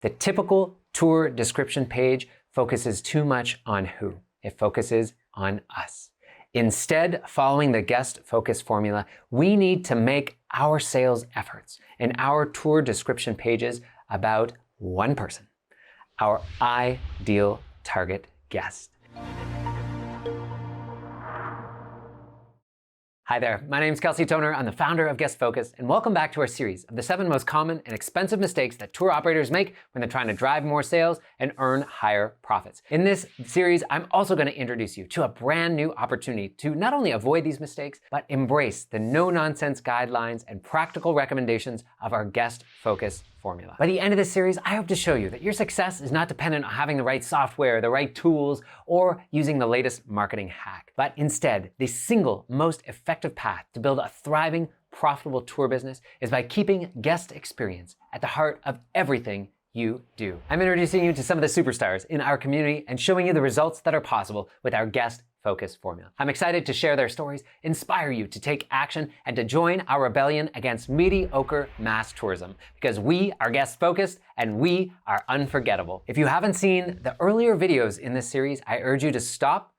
The typical tour description page focuses too much on who. It focuses on us. Instead, following the guest focus formula, we need to make our sales efforts and our tour description pages about one person, our ideal target guest. Hi there, my name is Kelsey Toner. I'm the founder of Guest Focus, and welcome back to our series of the 7 most common and expensive mistakes that tour operators make when they're trying to drive more sales and earn higher profits. In this series, I'm also going to introduce you to a brand new opportunity to not only avoid these mistakes, but embrace the no-nonsense guidelines and practical recommendations of our Guest Focus formula. By the end of this series, I hope to show you that your success is not dependent on having the right software, the right tools, or using the latest marketing hack, but instead, the single most effective path to build a thriving, profitable tour business is by keeping guest experience at the heart of everything you do. I'm introducing you to some of the superstars in our community and showing you the results that are possible with our Guest Focus formula. I'm excited to share their stories, inspire you to take action, and to join our rebellion against mediocre mass tourism, because we are guest focused and we are unforgettable. If you haven't seen the earlier videos in this series, I urge you to stop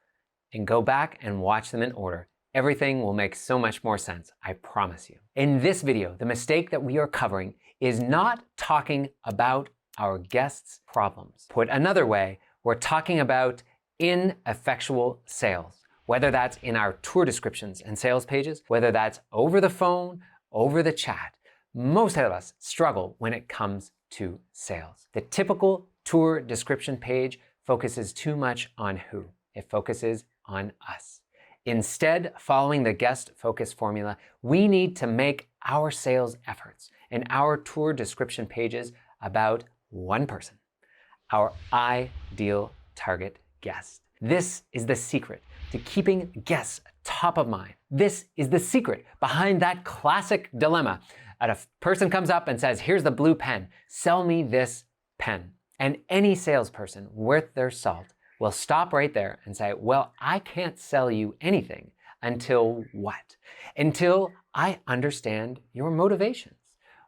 and go back and watch them in order. Everything will make so much more sense, I promise you. In this video, the mistake that we are covering is not talking about our guests' problems. Put another way, we're talking about ineffectual sales, whether that's in our tour descriptions and sales pages, whether that's over the phone, over the chat. Most of us struggle when it comes to sales. The typical tour description page focuses too much on who. It focuses on us. Instead, following the guest focus formula, we need to make our sales efforts and our tour description pages about one person, our ideal target guest. This is the secret to keeping guests top of mind. This is the secret behind that classic dilemma. A person comes up and says, here's the blue pen, sell me this pen. And any salesperson worth their salt will stop right there and say, well, I can't sell you anything until what? Until I understand your motivations.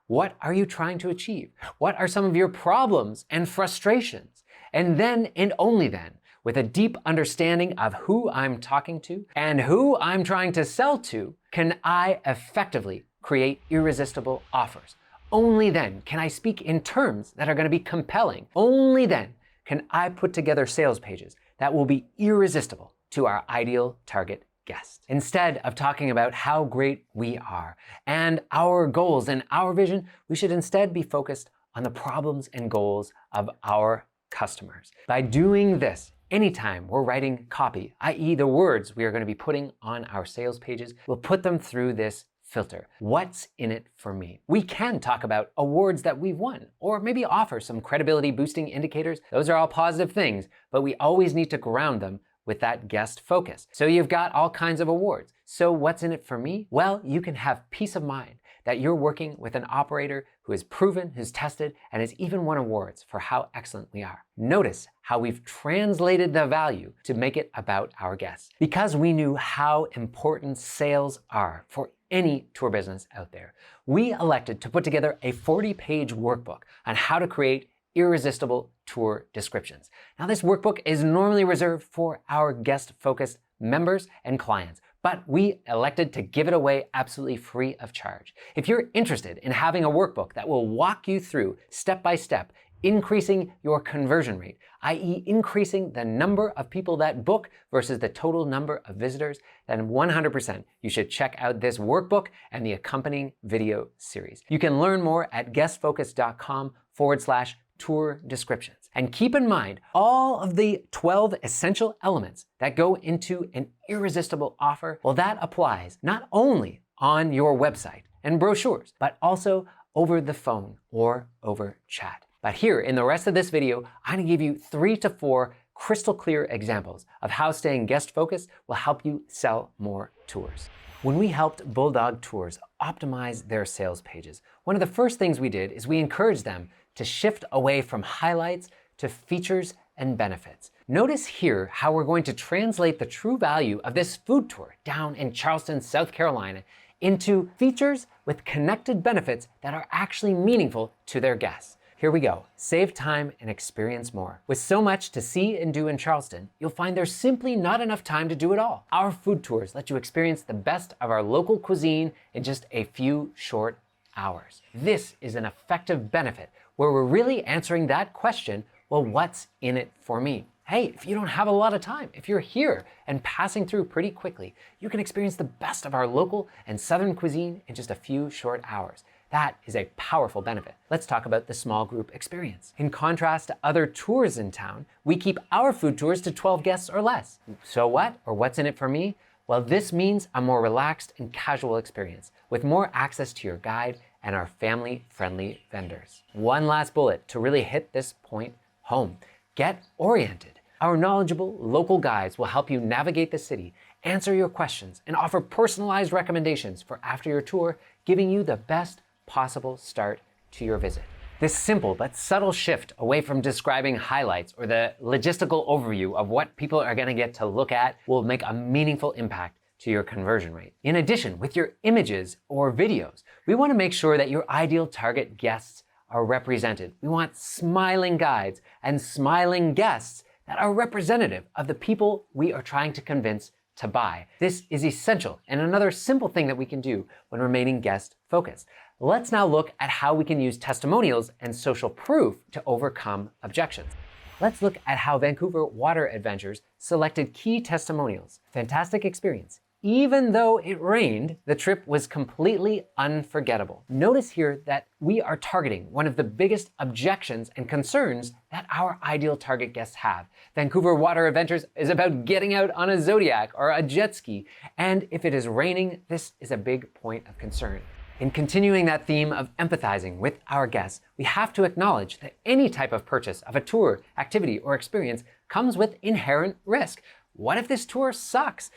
What are you trying to achieve? What are some of your problems and frustrations? And then, and only then, with a deep understanding of who I'm talking to and who I'm trying to sell to, can I effectively create irresistible offers. Only then can I speak in terms that are going to be compelling. Only then can I put together sales pages that will be irresistible to our ideal target guest. Instead of talking about how great we are and our goals and our vision, we should instead be focused on the problems and goals of our customers. By doing this, anytime we're writing copy, i.e. the words we are going to be putting on our sales pages, we'll put them through this filter. What's in it for me? We can talk about awards that we've won, or maybe offer some credibility boosting indicators. Those are all positive things, but we always need to ground them with that guest focus. So you've got all kinds of awards. So what's in it for me? Well, you can have peace of mind that you're working with an operator who is proven, who's tested, and has even won awards for how excellent we are. Notice how we've translated the value to make it about our guests. Because we knew how important sales are for any tour business out there, we elected to put together a 40-page workbook on how to create irresistible tour descriptions. Now, this workbook is normally reserved for our guest-focused members and clients, but we elected to give it away absolutely free of charge. If you're interested in having a workbook that will walk you through step by step, increasing your conversion rate, i.e. increasing the number of people that book versus the total number of visitors, then 100% you should check out this workbook and the accompanying video series. You can learn more at guestfocus.com/tour descriptions. And keep in mind all of the 12 essential elements that go into an irresistible offer. Well, that applies not only on your website and brochures, but also over the phone or over chat. But here in the rest of this video, I'm going to give you 3 to 4 crystal clear examples of how staying guest focused will help you sell more tours. When we helped Bulldog Tours optimize their sales pages, one of the first things we did is we encouraged them to shift away from highlights to features and benefits. Notice here how we're going to translate the true value of this food tour down in Charleston, South Carolina, into features with connected benefits that are actually meaningful to their guests. Here we go. Save time and experience more. With so much to see and do in Charleston, you'll find there's simply not enough time to do it all. Our food tours let you experience the best of our local cuisine in just a few short hours. This is an effective benefit where we're really answering that question, well, what's in it for me? Hey, if you don't have a lot of time, if you're here and passing through pretty quickly, you can experience the best of our local and Southern cuisine in just a few short hours. That is a powerful benefit. Let's talk about the small group experience. In contrast to other tours in town, we keep our food tours to 12 guests or less. So what, or what's in it for me? Well, this means a more relaxed and casual experience with more access to your guide and our family-friendly vendors. One last bullet to really hit this point home. Get oriented. Our knowledgeable local guides will help you navigate the city, answer your questions, and offer personalized recommendations for after your tour, giving you the best possible start to your visit. This simple but subtle shift away from describing highlights or the logistical overview of what people are going to get to look at will make a meaningful impact to your conversion rate. In addition, with your images or videos, we want to make sure that your ideal target guests are represented. We want smiling guides and smiling guests that are representative of the people we are trying to convince to buy. This is essential and another simple thing that we can do when remaining guest focused. Let's now look at how we can use testimonials and social proof to overcome objections. Let's look at how Vancouver Water Adventures selected key testimonials. Fantastic experience. Even though it rained, the trip was completely unforgettable. Notice here that we are targeting one of the biggest objections and concerns that our ideal target guests have. Vancouver Water Adventures is about getting out on a Zodiac or a jet ski, and if it is raining, this is a big point of concern. In continuing that theme of empathizing with our guests, we have to acknowledge that any type of purchase of a tour, activity, or experience comes with inherent risk. What if this tour sucks?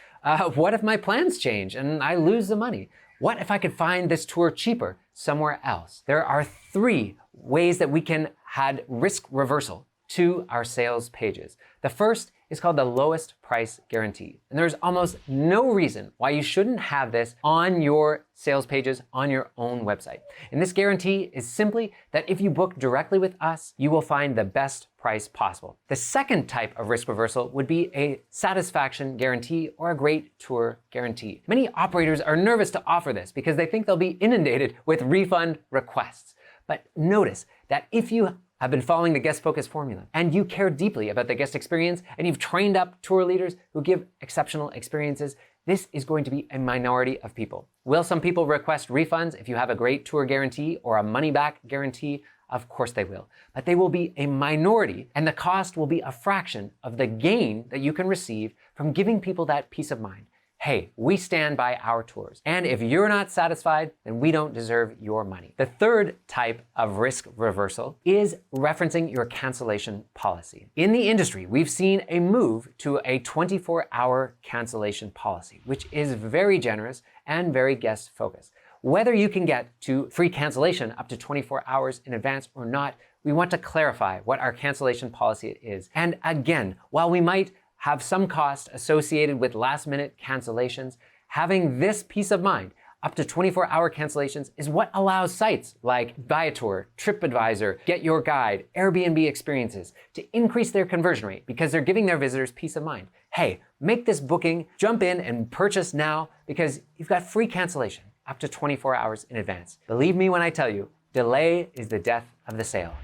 What if my plans change and I lose the money? What if I could find this tour cheaper somewhere else? There are 3 ways that we can add risk reversal to our sales pages. The first is called the lowest price guarantee. And there's almost no reason why you shouldn't have this on your sales pages on your own website. And this guarantee is simply that if you book directly with us, you will find the best price possible. The second type of risk reversal would be a satisfaction guarantee or a great tour guarantee. Many operators are nervous to offer this because they think they'll be inundated with refund requests. But notice that if you have been following the guest focus formula and you care deeply about the guest experience and you've trained up tour leaders who give exceptional experiences, this is going to be a minority of people. Will some people request refunds if you have a great tour guarantee or a money back guarantee? Of course they will, but they will be a minority and the cost will be a fraction of the gain that you can receive from giving people that peace of mind. Hey, we stand by our tours. And if you're not satisfied, then we don't deserve your money. The third type of risk reversal is referencing your cancellation policy. In the industry, we've seen a move to a 24-hour cancellation policy, which is very generous and very guest focused. Whether you can get to free cancellation up to 24 hours in advance or not, we want to clarify what our cancellation policy is. And again, while we might have some cost associated with last-minute cancellations, having this peace of mind, up to 24-hour cancellations, is what allows sites like Viator, TripAdvisor, Get Your Guide, Airbnb Experiences to increase their conversion rate because they're giving their visitors peace of mind. Hey, make this booking, jump in and purchase now because you've got free cancellation up to 24 hours in advance. Believe me when I tell you, delay is the death of the sale.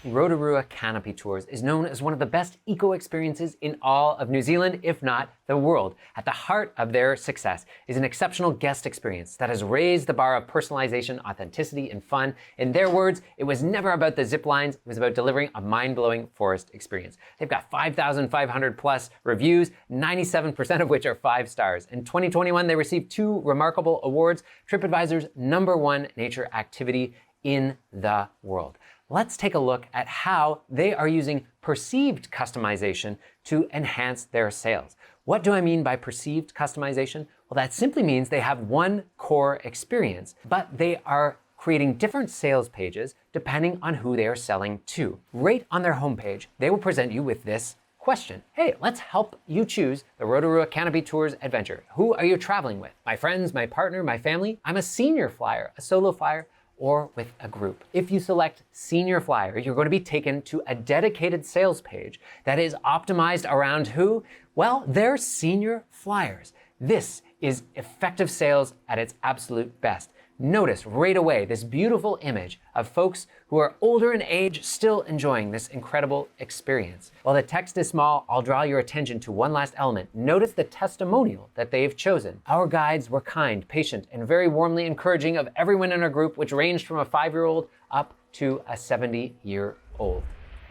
Rotorua Canopy Tours is known as one of the best eco experiences in all of New Zealand, if not the world. At the heart of their success is an exceptional guest experience that has raised the bar of personalization, authenticity, and fun. In their words, it was never about the zip lines, it was about delivering a mind-blowing forest experience. They've got 5,500 plus reviews, 97% of which are 5 stars. In 2021, they received 2 remarkable awards, TripAdvisor's #1 nature activity in the world. Let's take a look at how they are using perceived customization to enhance their sales. What do I mean by perceived customization? Well, that simply means they have one core experience, but they are creating different sales pages depending on who they are selling to. Right on their homepage, they will present you with this question. Hey, let's help you choose the Rotorua Canopy Tours adventure. Who are you traveling with? My friends, my partner, my family? I'm a senior flyer, a solo flyer, or with a group. If you select Senior Flyer, you're going to be taken to a dedicated sales page that is optimized around who? Well, they're senior flyers. This is effective sales at its absolute best. Notice right away this beautiful image of folks who are older in age still enjoying this incredible experience. While the text is small, I'll draw your attention to one last element. Notice the testimonial that they've chosen. Our guides were kind, patient, and very warmly encouraging of everyone in our group, which ranged from a 5-year-old up to a 70-year-old.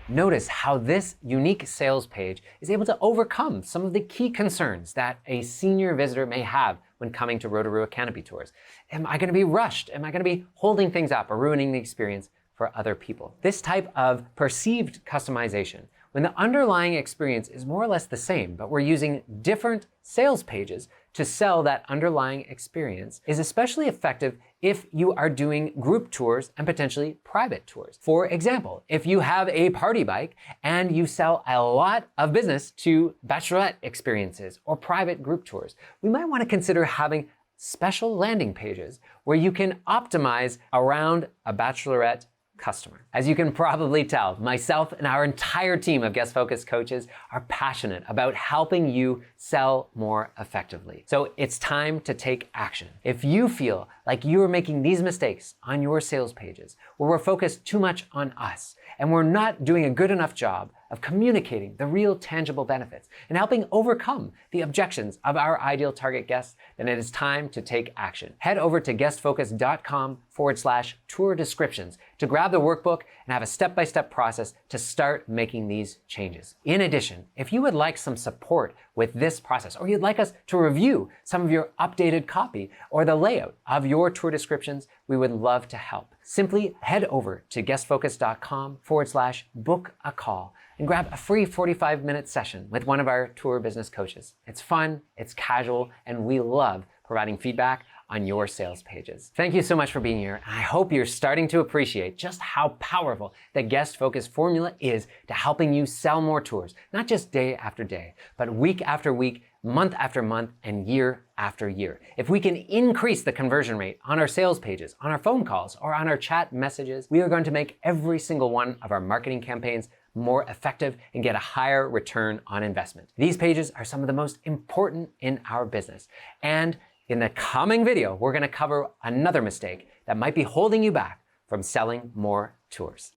Notice how this unique sales page is able to overcome some of the key concerns that a senior visitor may have when coming to Rotorua Canopy Tours. Am I going to be rushed? Am I going to be holding things up or ruining the experience for other people? This type of perceived customization, when the underlying experience is more or less the same, but we're using different sales pages to sell that underlying experience, is especially effective if you are doing group tours and potentially private tours. For example, if you have a party bike and you sell a lot of business to bachelorette experiences or private group tours, we might want to consider having special landing pages where you can optimize around a bachelorette customer. As you can probably tell, myself and our entire team of Guest Focus coaches are passionate about helping you sell more effectively. So it's time to take action. If you feel like you are making these mistakes on your sales pages, where we're focused too much on us, and we're not doing a good enough job of communicating the real tangible benefits and helping overcome the objections of our ideal target guests, then it is time to take action. Head over to guestfocus.com/tour descriptions to grab the workbook and have a step-by-step process to start making these changes. In addition, if you would like some support with this process, or you'd like us to review some of your updated copy or the layout of your tour descriptions, we would love to help. Simply head over to guestfocus.com/book a call and grab a free 45-minute session with one of our tour business coaches. It's fun, it's casual, and we love providing feedback on your sales pages. Thank you so much for being here. I hope you're starting to appreciate just how powerful the Guest Focus formula is to helping you sell more tours, not just day after day, but week after week, month after month, and year after year. If we can increase the conversion rate on our sales pages, on our phone calls, or on our chat messages, we are going to make every single one of our marketing campaigns more effective and get a higher return on investment. These pages are some of the most important in our business. And in the coming video, we're going to cover another mistake that might be holding you back from selling more tours.